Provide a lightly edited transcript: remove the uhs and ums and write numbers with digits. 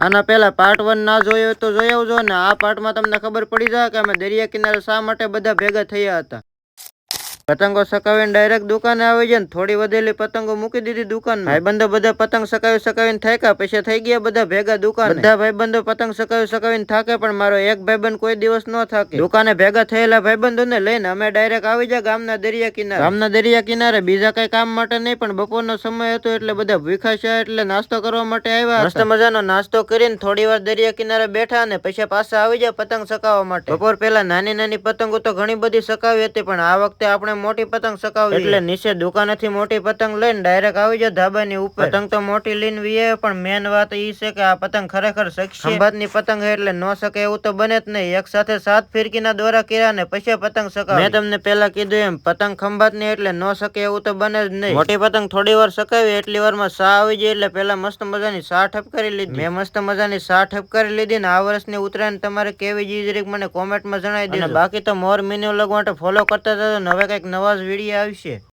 આના પહેલા પાર્ટ 1 ના જોયો તો જોઈ આવજો ને આ પાર્ટમાં તમને ખબર પડી જાય કે અમે દરિયા કિનારે શા માટે બધા ભેગા થયા હતા. પતંગો સકાવીને ડાયરેક્ટ દુકાને આવી જાય ને થોડી વધેલી પતંગો મૂકી દીધી દુકાન. ભાઈબંધો બધા પતંગ સકાવીને થાક્યા પછી થઈ ગયા બધા ભેગા દુકાને. બધા ભાઈબંધો પતંગ સકાવીને થાકે પણ મારો એક ભાઈબંધ કોઈ દિવસ ન થાકે. દુકાને ભેગા થયેલા ભાઈબંધોને લઈને અમે ડાયરેક્ટ આવી જાય ગામના દરિયા કિનારે. ગામના દરિયા કિનારે બીજા કઈ કામ માટે નહીં પણ બપોરનો સમય હતો એટલે બધા ભૂખ્યા છે એટલે નાસ્તો કરવા માટે આવ્યા. મસ્ત મજાનો નાસ્તો કરીને થોડી વાર દરિયા કિનારે બેઠા અને પછી પાછા આવી જાય પતંગ સકાવવા માટે. બપોર પહેલા નાની નાની પતંગો તો ઘણી બધી સકાવી હતી પણ આ વખતે આપણે મોટી પતંગ સકાવી એટલે નીચે દુકાનેથી મોટી પતંગ લઈને ડાયરેક્ટ આવી જાય ધાબાની ઉપર. પતંગ તો મોટી લઈને વીએ પણ મેન વાત ઈ છે કે આ પતંગ ખરેખર શકશે. ખંભાતની પતંગ એટલે ન શકે એવું તો બને જ નહીં. એક સાથે 7 ફિરકીના દોરા કર્યા ને પછી પતંગ સકાવી. મેં તમને પહેલા કીધું એમ પતંગ ખંભાતની એટલે ન શકે એવું તો બને જ નહીં. મોટી પતંગ થોડી વાર સકાવી એટલી વારમાં સા આવી જાય એટલે પેલા મસ્ત મજાની સા ઠપકારી લીધી. મેં મસ્ત મજાની સા ઠપકારી લીધી ને આ વર્ષની ઉત્તરાયણ તમારે કેવી જરીક મને કોમેન્ટમાં જણાવી દેજો. બાકી તો મોર મિની વ્લોગ માટે ફોલો કરતા જજો. હવે કઈક નવા જ વિડીયો આવશે.